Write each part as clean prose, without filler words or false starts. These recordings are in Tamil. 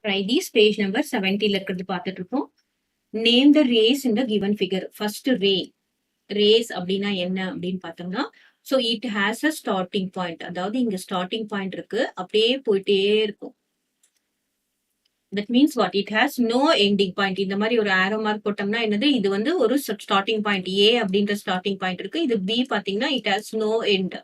Fridays page number 70 இருக்கிறது பார்த்துட்டு இருக்கோம். Name the rays in the given figure. First ray. Rays அப்படின்னா என்ன அப்படின்னு பார்த்தோம்னா, so it has a starting point. அதாவது இங்க starting point இருக்கு. அப்படியே போயிட்டே இருக்கும். That means what? It has no ending point. இந்த மாதிரி ஒரு arrow mark போட்டோம்னா என்னது? இது வந்து ஒரு starting point. A அப்படின்ற starting point இருக்கு. இது B பார்த்தீங்கன்னா it has no end.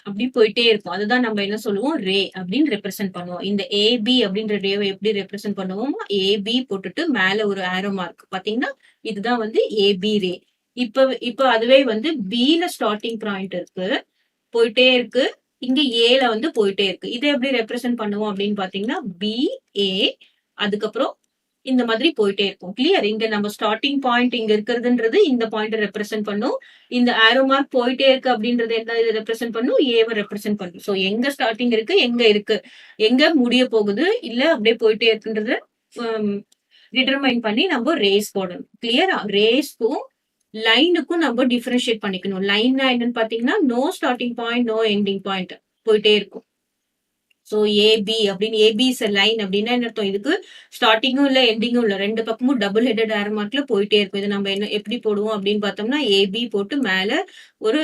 அப்படி போயிட்டே இருக்கும். அதுதான் நம்ம என்ன சொல்லுவோம்? ரே அப்படின்னு ரெப்ரசென்ட் பண்ணுவோம். இந்த ஏபி அப்படின்ற ரேவை எப்படி ரெப்ரசென்ட் பண்ணுவோம்? ஏபி போட்டுட்டு மேல ஒரு ஆரோ மார்க் பாத்தீங்கன்னா இதுதான் வந்து ஏபி ரே. இப்ப அதுவே வந்து பில ஸ்டார்டிங் பாயிண்ட் இருக்கு, போயிட்டே இருக்கு. இங்க ஏல வந்து போயிட்டே இருக்கு. இதை எப்படி ரெப்ரசென்ட் பண்ணுவோம் அப்படின்னு பாத்தீங்கன்னா பி ஏ, அதுக்கப்புறம் இந்த மாதிரி போயிட்டே இருக்கும். கிளியர்? இங்க நம்ம ஸ்டார்டிங் பாயிண்ட் இங்க இருக்கிறதுன்றது இந்த பாயிண்ட் ரெப்ரசென்ட் பண்ணும். இந்த ஆரோ மார்க் போயிட்டே இருக்கு அப்படின்றது என்ன ரெப்ரசென்ட் பண்ணும்? ஏவை ரெப்ரசென்ட் பண்ணும். சோ எங்க ஸ்டார்டிங் இருக்கு, எங்க இருக்கு, எங்க முடிய போகுது, இல்ல அப்படியே போயிட்டே இருக்குன்றத டிட்டர்மைன் பண்ணி நம்ம ரேஸ் போடணும். கிளியரா? ரேஸ்க்கும் லைனுக்கும் நம்ம டிஃபரன்ஷியேட் பண்ணிக்கணும். லைன்னா என்னன்னு பாத்தீங்கன்னா no starting point, no ending point, போயிட்டே இருக்கும். சோ ஏபி அப்படின்னு ஏபி இஸ் லைன் அப்படின்னா என்ன அர்த்தம்? இதுக்கு ஸ்டார்டிங்கும் இல்ல எண்டிங்கும் இல்ல, ரெண்டு பக்கமும் டபுள் ஹெடட் ஆரோ மார்க்ல போயிட்டே இருக்கும். இது நம்ம என்ன எப்படி போடுவோம் அப்படின்னு பார்த்தோம்னா ஏபி போட்டு மேல ஒரு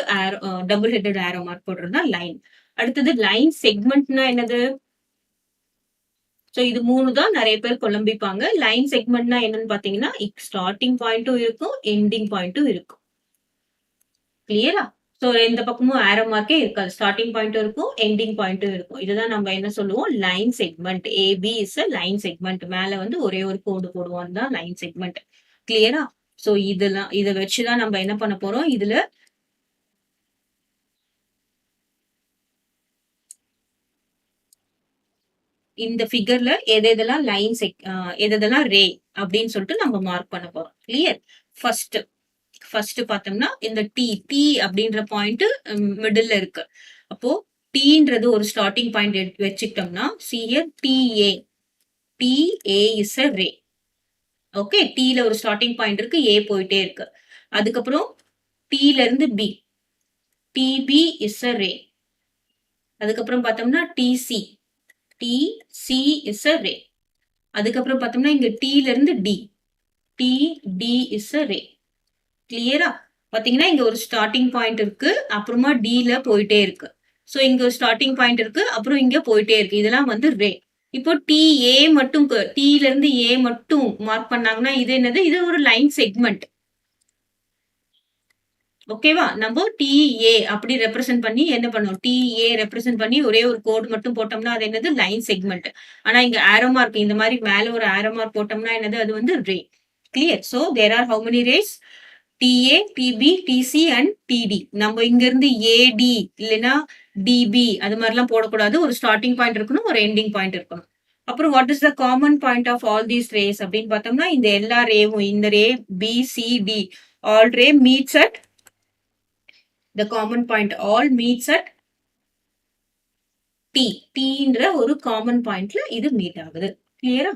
டபுள் ஹெடட் ஆரோ மார்க் போடுறதுதான் லைன். அடுத்தது லைன் செக்மெண்ட்னா என்னது? சோ இது மூணு தான் நிறைய பேர் குழம்பிப்பாங்க. லைன் செக்மெண்ட்னா என்னன்னு பாத்தீங்கன்னா ஸ்டார்டிங் பாயிண்ட்டும் இருக்கும், எண்டிங் பாயிண்ட்டும் இருக்கும். கிளியரா? சோ எந்த பக்கமும் ஆரோ மார்க்கே இருக்காது. ஸ்டார்டிங் பாயிண்ட்டும் இருக்கும், எண்டிங் பாயிண்ட்டும் இருக்கும். இதுதான் நம்ம என்ன சொல்லுவோம்? Line segment. AB is a line segment. மேல வந்து ஒரே ஒரு கோடு போடுவோம், அதுதான் லைன் செக்மெண்ட். கிளியரா? சோ இதெல்லாம் இதை வச்சுதான் நம்ம என்ன பண்ண போறோம்? இதுல இந்த ஃபிகர்ல எதெல்லாம் லைன் எதெல்லாம் ரே அப்படின்னு சொல்லிட்டு நம்ம மார்க் பண்ண போறோம். கிளியர்? ஃபர்ஸ்ட் பார்த்தோம்னா இந்த டி அப்படின்ற பாயிண்ட் மிடில்ல இருக்கு. அப்போ டீன்றது ஒரு ஸ்டார்டிங் பாயிண்ட் வச்சுக்கிட்டோம்னா see here DA. DA is a ray. Okay, டீல ஒரு ஸ்டார்டிங் பாயிண்ட் இருக்கு, ஏ போயிட்டே இருக்கு. அதுக்கப்புறம் டீல இருந்து பி, டிபி இஸ் அ ரே. அதுக்கப்புறம் பார்த்தோம்னா டிசி, டிசி இஸ் அ ரே. அதுக்கப்புறம் பார்த்தோம்னா இங்க டீல இருந்து டி, டி இஸ் அ ரே. கிளியரா? பாத்தீங்கன்னா இங்க ஒரு ஸ்டார்டிங் பாயிண்ட் இருக்கு, அப்புறமா டில போயிட்டே இருக்கு. சோ இங்க ஒரு ஸ்டார்டிங் பாயிண்ட் இருக்கு, அப்புறம் இங்க போயிட்டே இருக்கு. இதெல்லாம் வந்து ரே. இப்போ டிஏ மட்டும் டீல இருந்து ஏ மட்டும் மார்க் பண்ணாங்கன்னா இது என்னது? இது ஒரு லைன் செக்மெண்ட். ஓகேவா? நம்ம டிஏ அப்படி ரெப்ரசென்ட் பண்ணி என்ன பண்ணுவோம்? டிஏ ரெப்ரசென்ட் பண்ணி ஒரே ஒரு கோட் மட்டும் போட்டோம்னா அது என்னது? Line segment. ஆனா இங்க ஆரோ மார்க் இந்த மாதிரி மேல ஒரு ஆரோ மார்க் போட்டோம்னா என்னது? அது வந்து ray. Clear? So there are how many rays? DA, DB, DC and DD. நம்ம இங்க இருந்து ஏடி இல்லைன்னா டிபி அது மாதிரிலாம் போடக்கூடாது. ஒரு ஸ்டார்டிங் பாயிண்ட் இருக்கணும், ஒரு எண்டிங் பாயிண்ட் இருக்கணும். அப்புறம் what is the common point of all these rays அப்படின்னு பார்த்தோம்னா இந்த எல்லா ரேவும், இந்த ray B C D all ray meets at the common point. All meets at D. டீன்ற ஒரு காமன் பாயிண்ட்ல இது மீட் ஆகுது. கிளியரா?